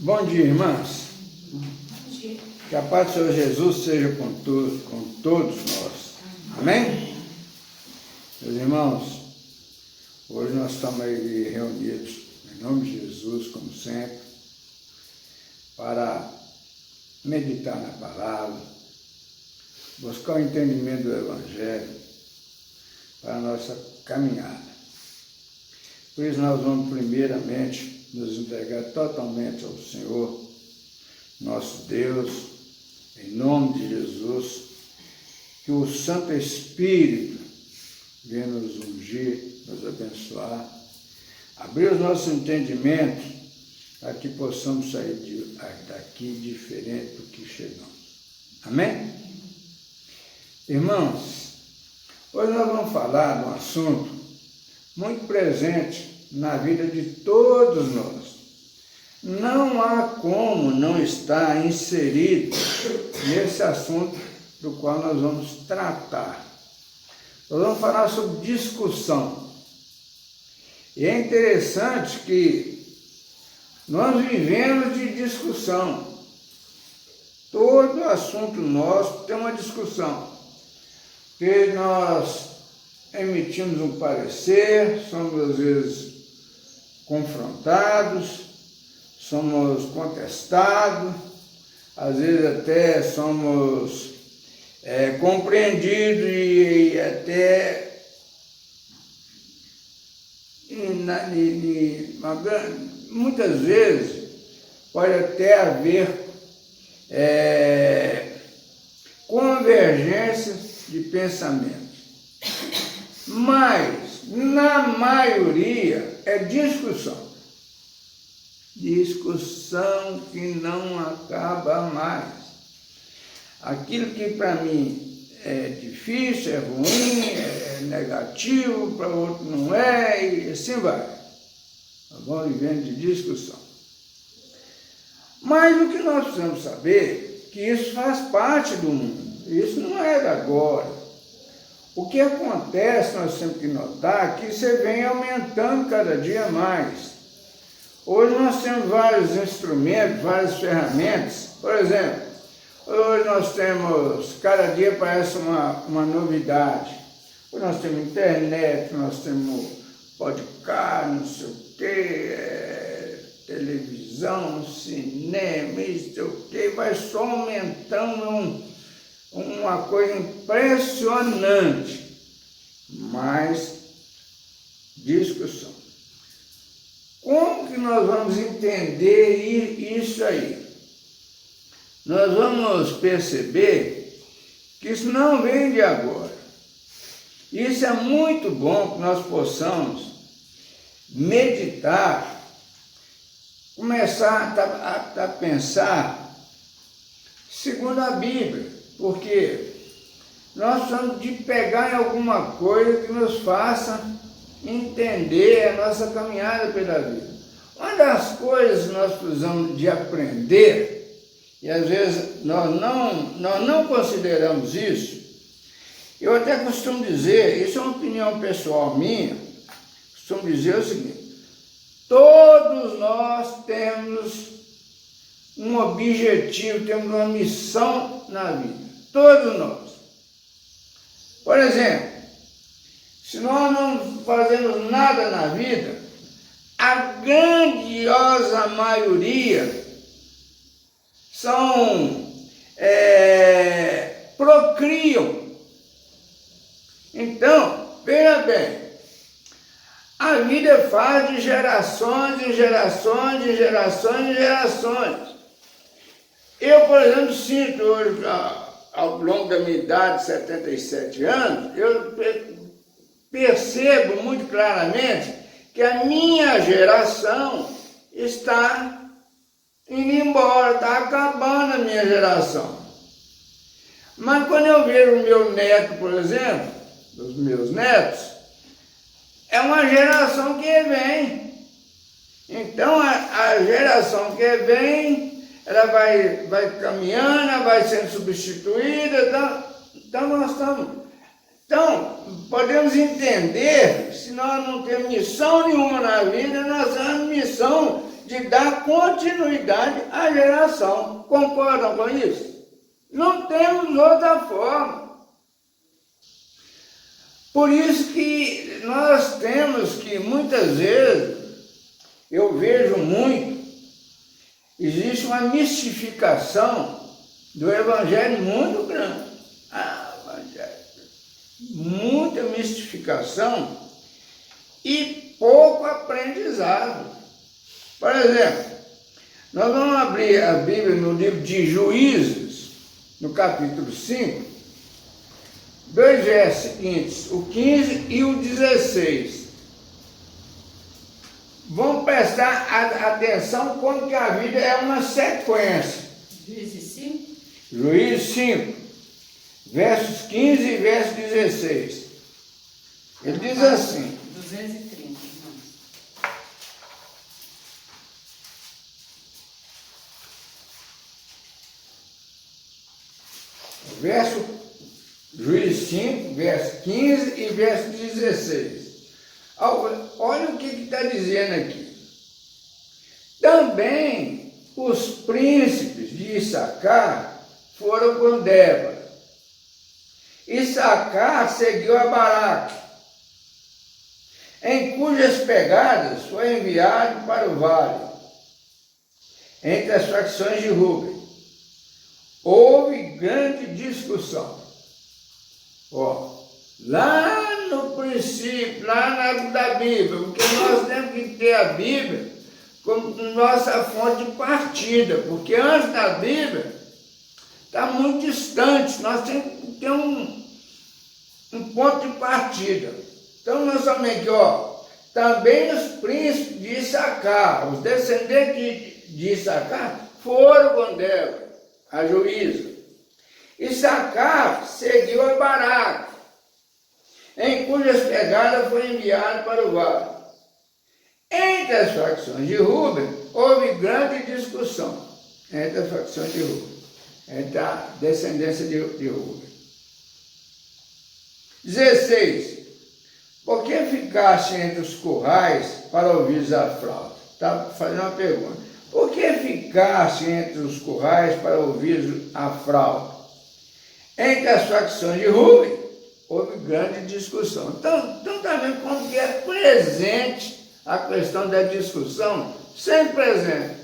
Bom dia, irmãs. Bom dia. Que a paz do Senhor Jesus seja com todos nós. Amém? Meus irmãos, hoje nós estamos aí reunidos, em nome de Jesus, como sempre, para meditar na palavra, buscar o entendimento do Evangelho para a nossa caminhada. Por isso nós vamos primeiramente nos entregar totalmente ao Senhor, nosso Deus, em nome de Jesus, que o Santo Espírito venha nos ungir, nos abençoar, abrir os nossos entendimentos para que possamos sair daqui diferente do que chegamos. Amém? Irmãos, hoje nós vamos falar de um assunto muito presente na vida de todos nós. Não há como não estar inserido nesse assunto do qual nós vamos tratar. Nós vamos falar sobre discussão. E é interessante que nós vivemos de discussão. Todo assunto nosso tem uma discussão. Porque nós emitimos um parecer, somos às vezes confrontados, somos contestados, às vezes até somos compreendidos e até muitas vezes pode até haver convergência de pensamentos. Mas, na maioria, é discussão. Discussão que não acaba mais. Aquilo que para mim é difícil, é ruim, é negativo, para o outro não é, e assim vai. Nós vamos vivendo de discussão. Mas o que nós precisamos saber é que isso faz parte do mundo. Isso não é de agora. O que acontece, nós temos que notar, que isso vem aumentando cada dia mais. Hoje nós temos vários instrumentos, várias ferramentas. Por exemplo, hoje nós temos, cada dia parece uma novidade. Hoje nós temos internet, nós temos podcast, não sei o quê, televisão, cinema, isso, sei o quê, vai só aumentando uma coisa impressionante, mas discussão. Como que nós vamos entender isso aí? Nós vamos perceber que isso não vem de agora. Isso é muito bom que nós possamos meditar, começar a pensar segundo a Bíblia. Porque nós precisamos de pegar em alguma coisa que nos faça entender a nossa caminhada pela vida. Uma das coisas que nós precisamos de aprender, e às vezes nós não consideramos isso, eu até costumo dizer, isso é uma opinião pessoal minha, costumo dizer o seguinte: todos nós temos um objetivo, temos uma missão na vida. Todos nós. Por exemplo, se nós não fazemos nada na vida, a grandiosa maioria procriam. Então, veja bem, a vida é feita de gerações em gerações, de gerações em gerações. Eu, por exemplo, sinto hoje, ao longo da minha idade, 77 anos, eu percebo muito claramente que a minha geração está indo embora, está acabando a minha geração. Mas quando eu vejo o meu neto, por exemplo, os meus netos, é uma geração que vem. Então, a geração que vem, ela vai caminhando, ela vai sendo substituída. Então, nós estamos... Então, podemos entender, se nós não temos missão nenhuma na vida, nós temos missão de dar continuidade à geração. Concordam com isso? Não temos outra forma. Por isso que nós temos que, muitas vezes, eu vejo muito, existe uma mistificação do Evangelho muito grande. Muita mistificação e pouco aprendizado. Por exemplo, nós vamos abrir a Bíblia no livro de Juízes, no capítulo 5, dois versos seguintes, o 15 e o 16. Vamos prestar atenção como que a vida é uma sequência. Juízes 5? Juízes 5, versos 15 e verso 16. Ele diz assim: 230, irmãos. Juízes 5, verso 15 e verso 16. Olha o que está dizendo aqui. Também os príncipes de Issacar foram com Débora. Issacar seguiu a Baraque, em cujas pegadas foi enviado para o vale, entre as facções de Rúben. Houve grande discussão. Lá no princípio, lá da Bíblia, porque nós temos que ter a Bíblia como nossa fonte de partida, porque antes da Bíblia está muito distante, nós temos que ter um ponto de partida. Então nós vamos aqui, também os príncipes de Issacar, os descendentes de Issacar, foram com Débora, a juíza. Issacar seguiu a Baraque, em cujas pegadas foi enviado para o vale. Entre as facções de Rúben, houve grande discussão. Entre as facções de Rúben, entre a descendência de Rúben. 16. Por que ficaste entre os currais para ouvir a flauta? Está fazendo uma pergunta. Por que ficaste entre os currais para ouvir a flauta? Entre as facções de Rúben, houve grande discussão. Então está vendo como que é presente a questão da discussão, sempre presente.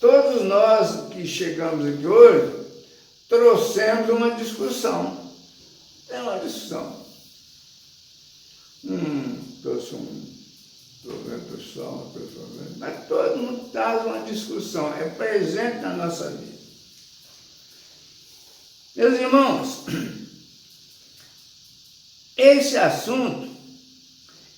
Todos nós que chegamos aqui hoje, trouxemos uma discussão. É uma discussão. Trouxe um problema pessoal, mas todo mundo traz uma discussão, é presente na nossa vida. Meus irmãos, esse assunto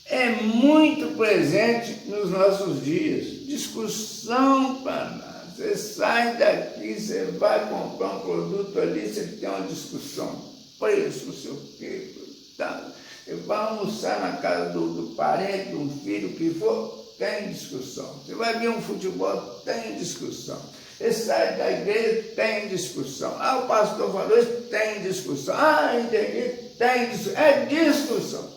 é muito presente nos nossos dias. Discussão para nada. Você sai daqui, você vai comprar um produto ali, você tem uma discussão. Preço, não sei o quê, tá? Você vai almoçar na casa do parente, do filho, que for, tem discussão. Você vai ver um futebol, tem discussão. Você sai da igreja, tem discussão. O pastor falou isso, tem discussão. Entendi, tem discussão. É discussão.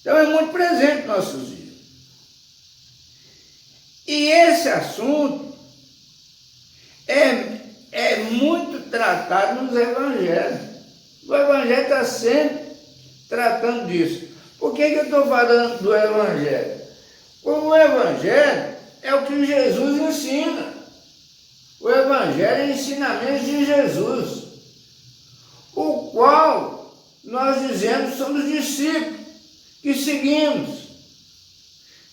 Então é muito presente nos nossos dias. E esse assunto é muito tratado nos evangelhos. O evangelho está sempre tratando disso. Por que eu estou falando do evangelho? Porque o evangelho é o que Jesus ensina. O evangelho é ensinamento de Jesus, o qual nós dizemos que somos discípulos, que seguimos.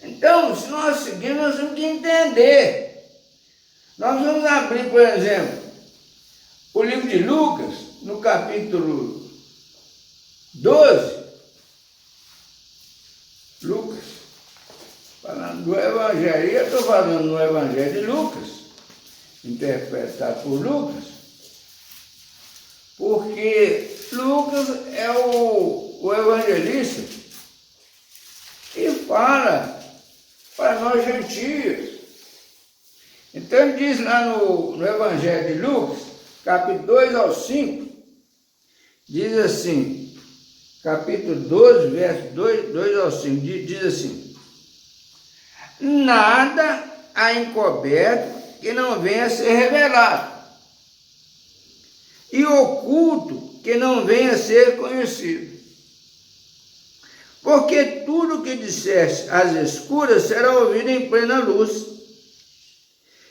Então, se nós seguimos, nós temos que entender. Nós vamos abrir, por exemplo, o livro de Lucas, no capítulo 12. Lucas, falando do Evangelho, eu estou falando do Evangelho de Lucas, interpretado por Lucas, porque Lucas é o evangelista e fala para nós gentios. Então ele diz lá no Evangelho de Lucas, capítulo 2 ao 5, diz assim, capítulo 12, verso 2 ao 5, diz assim: nada há encoberto que não venha a ser revelado, e oculto que não venha a ser conhecido. Porque tudo que disseste às escuras será ouvido em plena luz,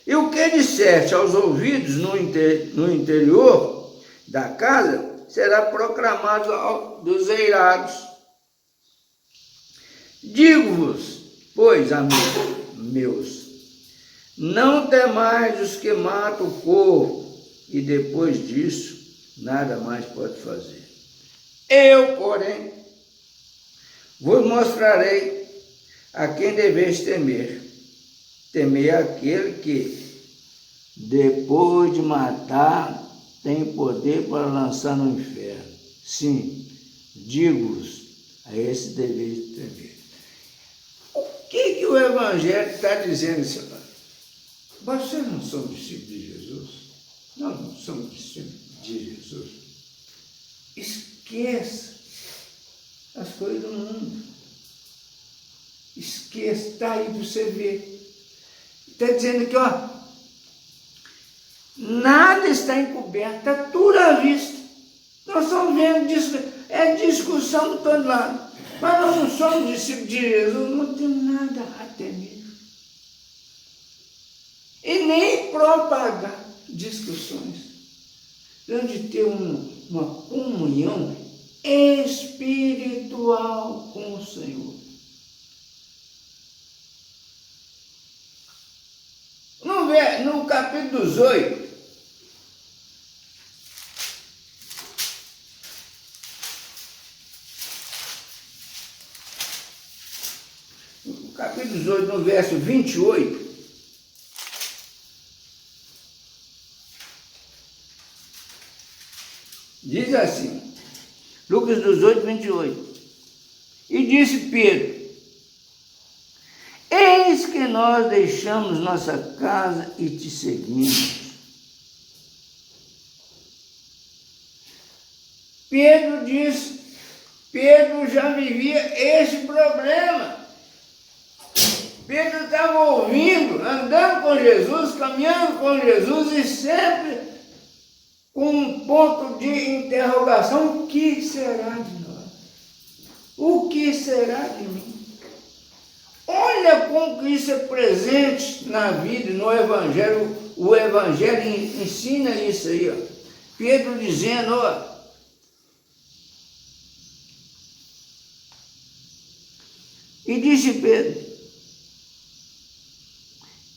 e o que disseste aos ouvidos no interior da casa será proclamado dos eirados. Digo-vos, pois, amigos meus, não temais os que matam o corpo, e depois disso nada mais pode fazer. Eu, porém, vos mostrarei a quem deveis temer. Temei aquele que, depois de matar, tem poder para lançar no inferno. Sim, digo-vos, a esse deveis temer. O que o Evangelho está dizendo, senhor? Vocês não são discípulos de Jesus? Nós não somos discípulos de Jesus. Esqueça as coisas do mundo. Esqueça, está aí para você ver. Está dizendo aqui, ó, nada está encoberto, está tudo à vista. Nós estamos vendo discussão de todo lado. Mas nós não somos discípulos de Jesus, não temos nada a temer. E nem propagar discussões. Temos de ter uma comunhão espiritual com o Senhor. No capítulo 18, no verso 28, diz assim, Lucas 18, 28, e disse Pedro, eis que nós deixamos nossa casa e te seguimos. Pedro já vivia esse problema. Pedro estava ouvindo, andando com Jesus, caminhando com Jesus e sempre com um ponto de interrogação: o que será de nós? O que será de mim? Olha como isso é presente na vida, no Evangelho. O Evangelho ensina isso aí, ó. Pedro dizendo, ó, e disse Pedro,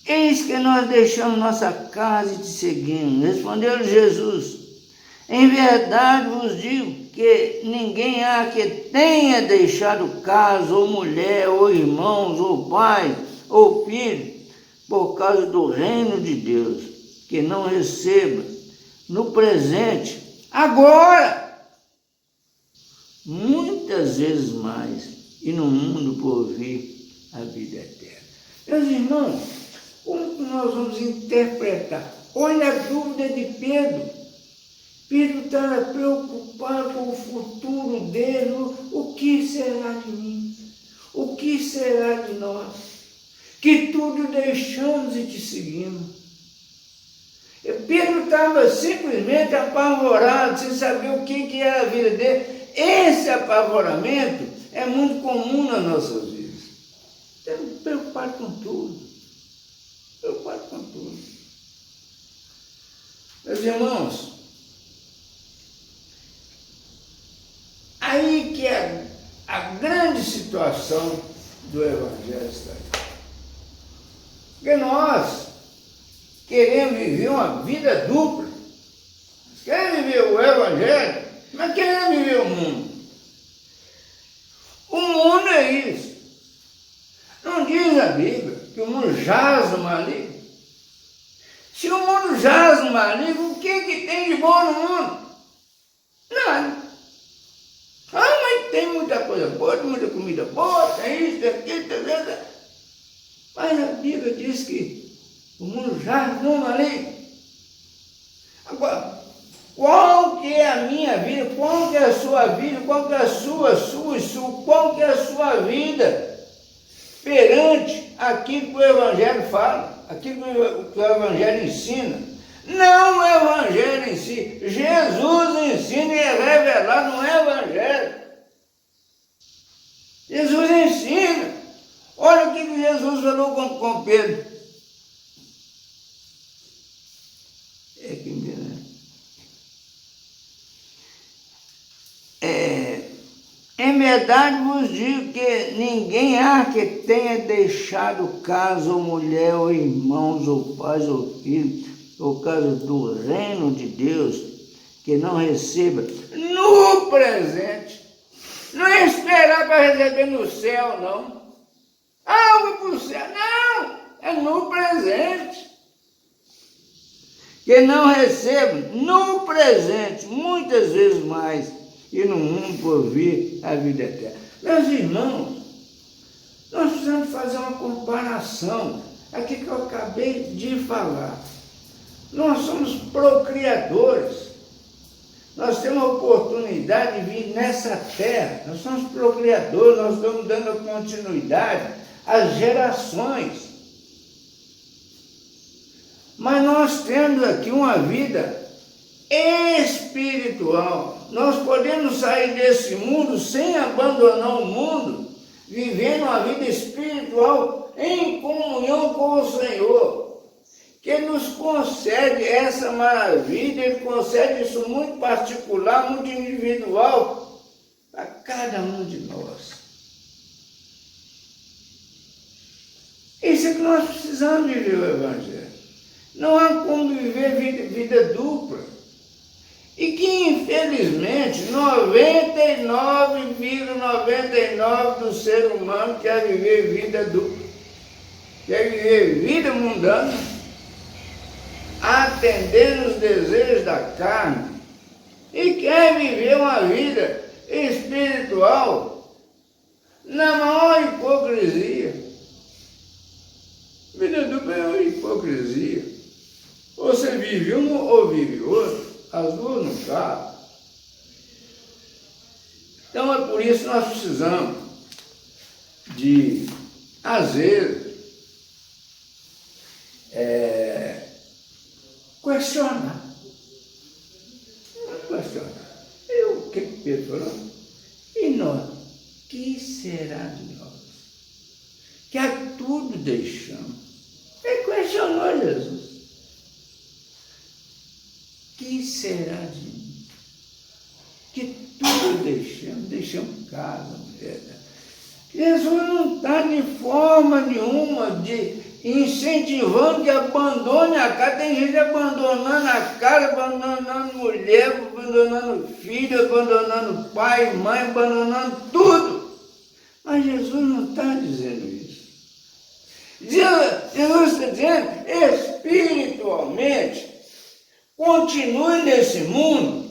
eis que nós deixamos nossa casa e te seguimos. Respondeu Jesus, em verdade vos digo que ninguém há que tenha deixado casa, ou mulher, ou irmãos, ou pai, ou filho, por causa do reino de Deus, que não receba no presente, agora, muitas vezes mais, e no mundo por vir a vida eterna. Meus irmãos, como que nós vamos interpretar? Olha a dúvida de Pedro. Pedro estava preocupado com o futuro dele. O que será de mim? O que será de nós? Que tudo deixamos e te seguimos. E Pedro estava simplesmente apavorado, sem saber o que era a vida dele. Esse apavoramento é muito comum nas nossas vidas. Estamos preocupados com tudo. Preocupados com tudo. Meus irmãos, aí que é a grande situação do Evangelho está aí. Porque nós queremos viver uma vida dupla. Queremos viver o Evangelho, mas queremos viver o mundo. O mundo é isso. Não diz a Bíblia que o mundo jaz no maligno? Se o mundo jaz no maligno, o que tem de bom no mundo? Nada. Mas tem muita coisa boa, tem muita comida boa, tem isso, tem aquilo, tem isso. Mas a Bíblia diz que o mundo jaz no maligno. Agora, qual que é a minha vida? Qual que é a sua vida? Qual que é a sua, qual que é a sua vida? perante aquilo que o Evangelho fala, aquilo que o Evangelho ensina. Não o Evangelho em si. Jesus ensina e é revelado no Evangelho. Jesus ensina. Olha o que Jesus falou com Pedro. É que em verdade vos digo que ninguém há que tenha deixado casa ou mulher ou irmãos ou pais ou filhos, ou casa do reino de Deus, que não receba no presente. Não é esperar para receber no céu, não. Algo para o céu, não. É no presente. Que não receba no presente, muitas vezes mais, e no mundo por vir a vida eterna. Meus irmãos, nós precisamos fazer uma comparação, aqui que eu acabei de falar. Nós somos procriadores, nós temos a oportunidade de vir nessa terra, nós somos procriadores, nós estamos dando continuidade às gerações. Mas nós temos aqui uma vida espiritual. Nós podemos sair desse mundo sem abandonar o mundo, vivendo uma vida espiritual em comunhão com o Senhor, que nos concede essa maravilha. Ele concede isso muito particular, muito individual, para cada um de nós. Isso é que nós precisamos viver o Evangelho. Não há como viver vida dupla. E que, infelizmente, 99,99% do ser humano quer viver vida dupla. Quer viver vida mundana, atendendo os desejos da carne. E quer viver uma vida espiritual na maior hipocrisia. Vida dupla é uma hipocrisia. Ou você vive um ou vive outro, as duas não cabem. Então é por isso que nós precisamos de, às vezes, questionar. Não questionar. O que Pedro falou? E nós? Que será de nós? Que a tudo deixamos. Ele questionou Jesus. Que será de mim? Que tudo deixamos casa, mulher. Jesus não está de forma nenhuma de incentivando que abandone a casa. Tem gente abandonando a casa, abandonando mulher, abandonando filho, abandonando pai, mãe, abandonando tudo. Mas Jesus não está dizendo isso. Jesus está dizendo espiritualmente. Continue nesse mundo,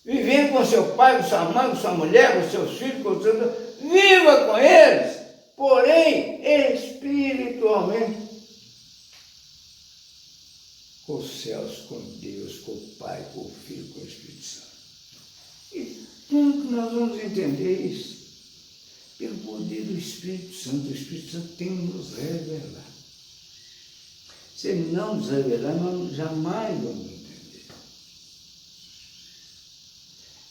vivendo com seu pai, com sua mãe, com sua mulher, com seus filhos, com seus... Viva com eles, porém, espiritualmente. Com os céus, com Deus, com o Pai, com o Filho, com o Espírito Santo. E como que nós vamos entender isso? Pelo poder do Espírito Santo. O Espírito Santo tem que nos revelar. Se ele não nos revelar, nós jamais vamos entender.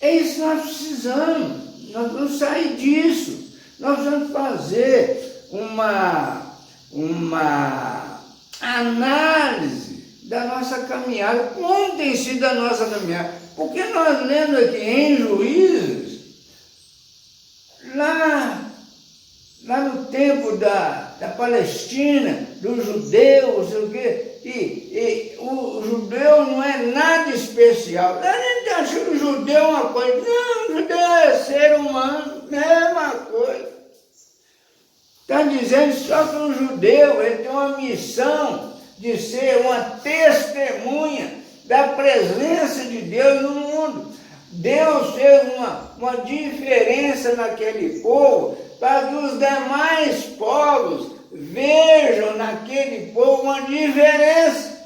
É isso que nós precisamos. Nós vamos sair disso. Nós vamos fazer uma análise da nossa caminhada. Como tem sido a nossa caminhada? Porque nós lendo aqui em Juízes, lá no tempo da Palestina, dos judeus, sei o quê, e o judeu não é nada especial. A gente acha que o judeu é uma coisa. Não, o judeu é ser humano, mesma coisa. Está dizendo só que o judeu ele tem uma missão de ser uma testemunha da presença de Deus no mundo. Deus fez uma diferença naquele povo para que os demais povos vejam naquele povo uma diferença.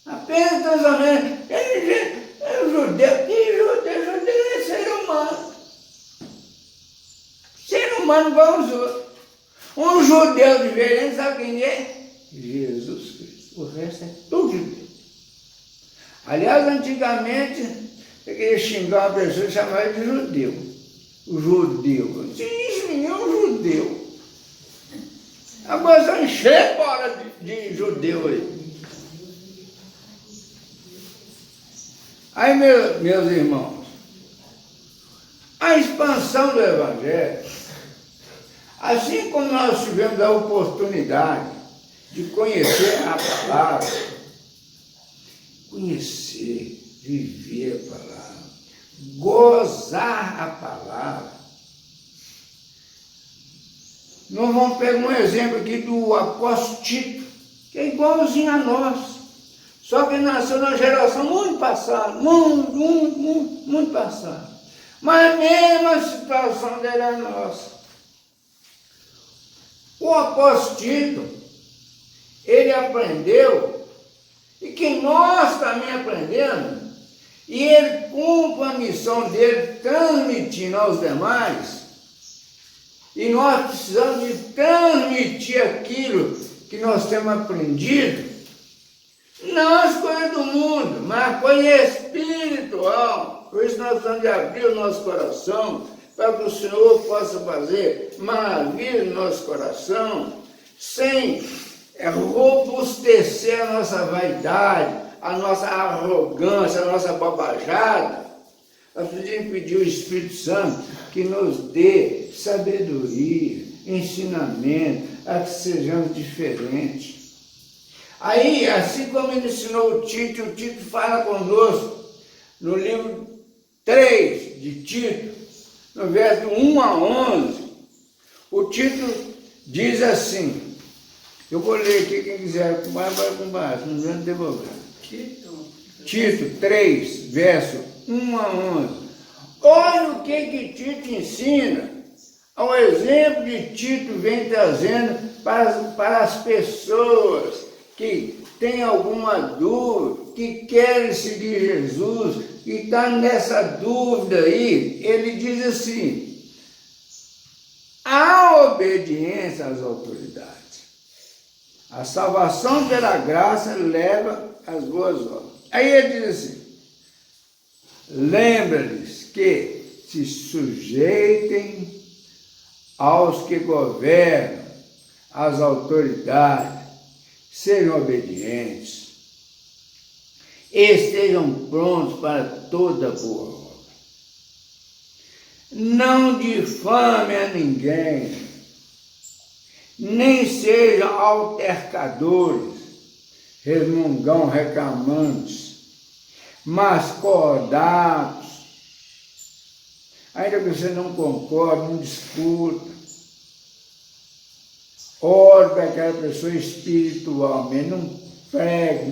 Apenas tão somente, o judeu é ser humano. Ser humano igual aos outros. Um judeu diferente, sabe quem é? Jesus Cristo. O resto é tudo judeu. Aliás, antigamente, eu queria xingar uma pessoa e chamar ele de judeu. O judeu. Isso, menino, um judeu. Agora só encher fora de judeu aí. Aí, meus irmãos, a expansão do Evangelho, assim como nós tivemos a oportunidade de conhecer a palavra, conhecer, viver a palavra, gozar a palavra. Nós vamos pegar um exemplo aqui do apóstolo Tito, que é igualzinho a nós, só que nasceu numa geração muito passada, muito passada. Mas a mesma situação dele é nossa. O apóstolo Tito, ele aprendeu, e que nós também aprendemos, e ele cumpre a missão dele transmitindo aos demais, e nós precisamos de transmitir aquilo que nós temos aprendido, não as coisas do mundo, mas a coisa espiritual. Por isso nós precisamos de abrir o nosso coração, para que o Senhor possa fazer maravilha no nosso coração, sem robustecer a nossa vaidade, a nossa arrogância, a nossa bobajada. Nós precisamos pedir ao Espírito Santo que nos dê sabedoria, ensinamento, a que sejamos diferentes. Aí, assim como ele ensinou o Tito fala conosco no livro 3 de Tito, no verso 1 a 11, o Tito diz assim, eu vou ler aqui, quem quiser, vai com base, não vamos devolver. Tito 3, verso 1 a 11. Olha o que Tito ensina. O exemplo de Tito vem trazendo para as pessoas que têm alguma dúvida, que querem seguir Jesus, que está nessa dúvida aí. Ele diz assim, a obediência às autoridades. A salvação pela graça leva às boas obras. Aí ele diz assim, lembra-lhes que se sujeitem aos que governam, às autoridades, sejam obedientes, estejam prontos para toda boa obra. Não difame a ninguém, nem sejam altercadores, resmungão, reclamantes, mas cordatos. Ainda que você não concorde, não discuta. Ore para aquela pessoa espiritualmente, não pregue,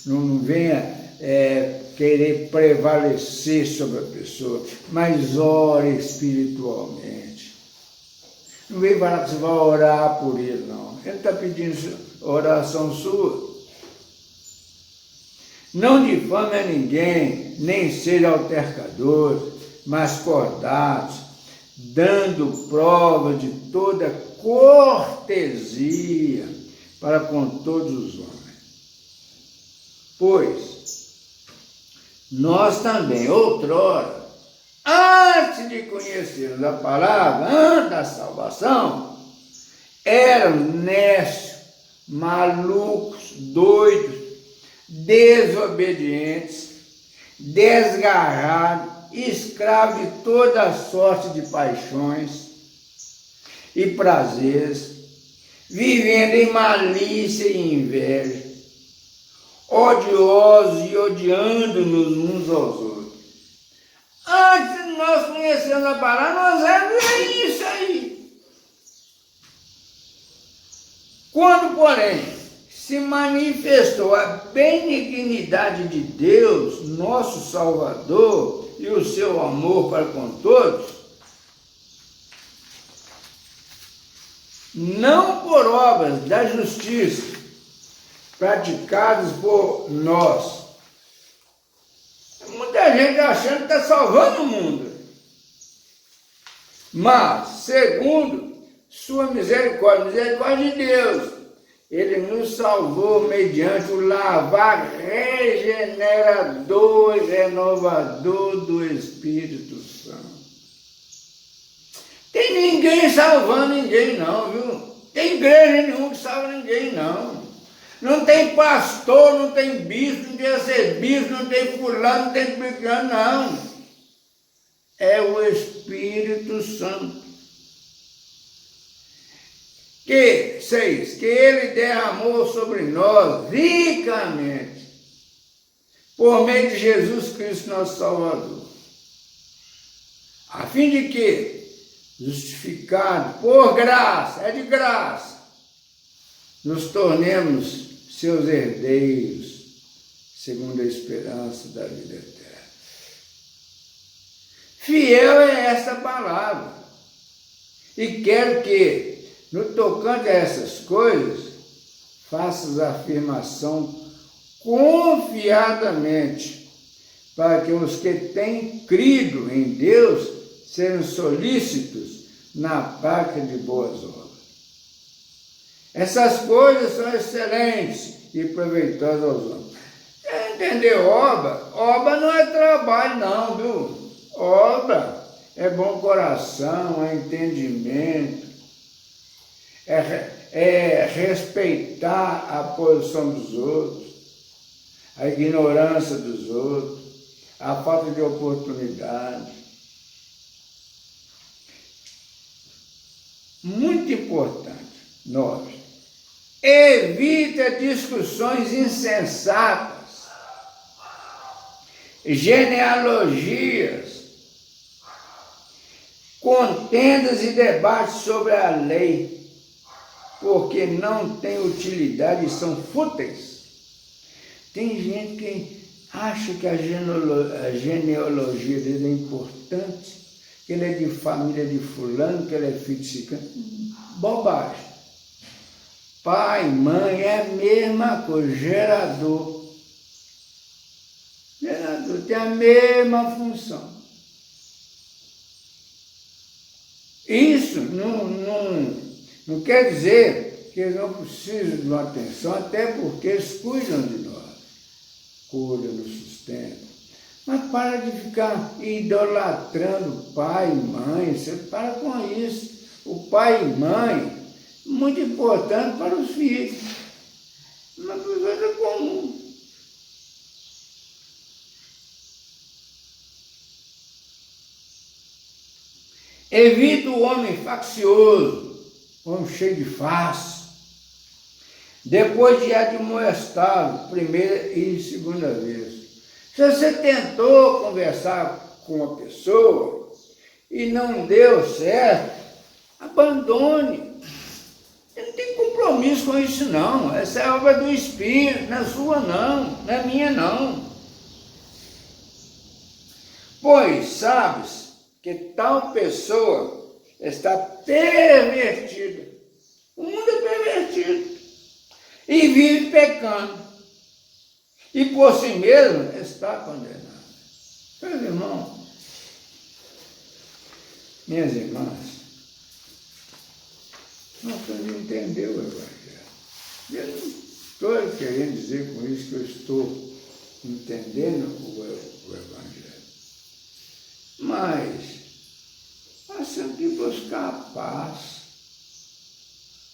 não venha querer prevalecer sobre a pessoa, mas ore espiritualmente. Não vem falar que você vai orar por ele, não. Ele está pedindo oração sua. Não difame a ninguém, nem seja altercador, mas cordatos, dando prova de toda cortesia para com todos os homens. Pois nós também, outrora, antes de conhecermos a palavra, antes da salvação, éramos nécios, malucos, doidos, desobedientes, desgarrados, escravos de toda sorte de paixões e prazeres, vivendo em malícia e inveja, odiosos e odiando-nos uns aos outros. Antes de nós conhecermos a palavra, nós éramos isso aí. Quando, porém, se manifestou a benignidade de Deus, nosso Salvador, e o seu amor para com todos, não por obras da justiça praticadas por nós. Muita gente achando que está salvando o mundo, Mas, segundo sua misericórdia de Deus, Ele nos salvou mediante o lavar regenerador e renovador do Espírito Santo. Tem ninguém salvando ninguém não, viu? Tem igreja nenhuma que salva ninguém não. Não tem pastor, não tem bispo, não tem arcebispo, não tem fulano, não tem picano, não. É o Espírito Santo. Que Ele derramou sobre nós ricamente, por meio de Jesus Cristo, nosso Salvador, a fim de que, justificados por graça, é de graça, nos tornemos seus herdeiros, segundo a esperança da vida eterna. Fiel é esta palavra. E quero que, no tocante a essas coisas, faças a afirmação confiadamente, para que os que têm crido em Deus sejam solícitos na prática de boas obras. Essas coisas são excelentes e proveitosas aos homens. Quer entender obra? Obra não é trabalho não, viu? Obra é bom coração, é entendimento, é respeitar a posição dos outros, a ignorância dos outros, a falta de oportunidade. Muito importante, 9. Evita discussões insensatas, genealogias, contendas e debates sobre a lei, porque não tem utilidade e são fúteis. Tem gente que acha que a genealogia dele é importante, que ele é de família de fulano, que ele é filho de ciclano. Bobagem. Pai, mãe, é a mesma coisa, gerador. Gerador tem a mesma função. Isso não quer dizer que eles não precisam de uma atenção, até porque eles cuidam de nós. Cuidam, nos sustentam. Mas para de ficar idolatrando pai e mãe, você para com isso. O pai e mãe, muito importante para os filhos, uma coisa comum. Evita o homem faccioso, homem cheio de face, depois de admoestá-lo, primeira e segunda vez. Se você tentou conversar com uma pessoa e não deu certo, abandone. Você não tem compromisso com isso não. Essa é obra do Espírito, não é sua não, não é minha não. Pois sabes que tal pessoa está pervertida. O mundo é pervertido. E vive pecando. E por si mesmo está condenado. Meus irmãos, minhas irmãs, nós temos que entender o Evangelho. Eu não estou querendo dizer com isso que eu estou entendendo o Evangelho. Mas nós temos que buscar a paz,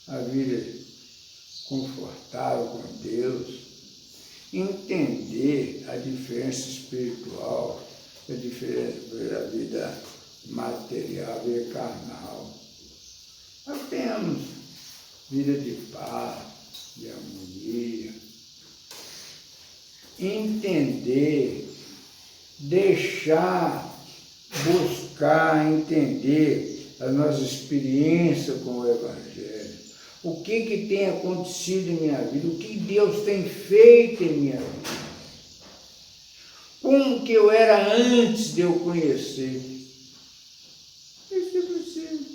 a vida confortável com Deus, entender a diferença espiritual, a diferença da vida material e carnal. Nós temos vida de paz, de harmonia, entender, deixar, buscar, entender a nossa experiência com o Evangelho. O que tem acontecido em minha vida, o que Deus tem feito em minha vida. Como que eu era antes de eu conhecer. Isso é possível.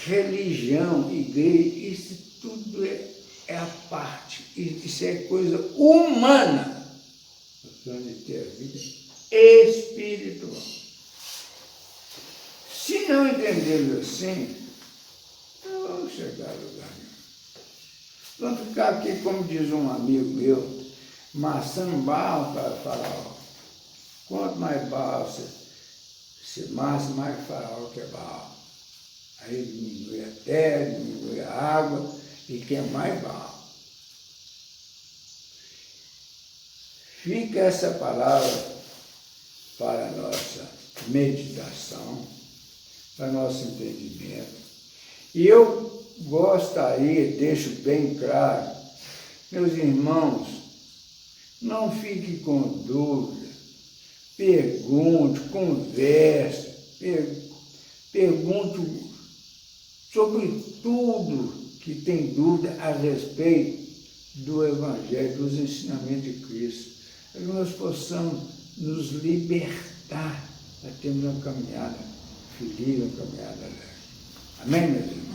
Religião, igreja, isso tudo é a parte, isso é coisa humana. Nós precisamos ter a vida espiritual. não entendê-lo assim, não vamos chegar a lugar nenhum. Vamos ficar aqui, como diz um amigo meu, maçando barro para Faraó. Quanto mais barro você massa, mais Faraó quer barro. Aí diminui a terra, diminui a água e quer mais barro. Fica essa palavra para a nossa meditação, para nosso entendimento. E eu gostaria, deixo bem claro, meus irmãos, não fique com dúvida, pergunte, converse, pergunte sobre tudo que tem dúvida a respeito do Evangelho, dos ensinamentos de Cristo, para que nós possamos nos libertar para termos uma caminhada feliz, uma caminhada leve. Amém, meus irmãos?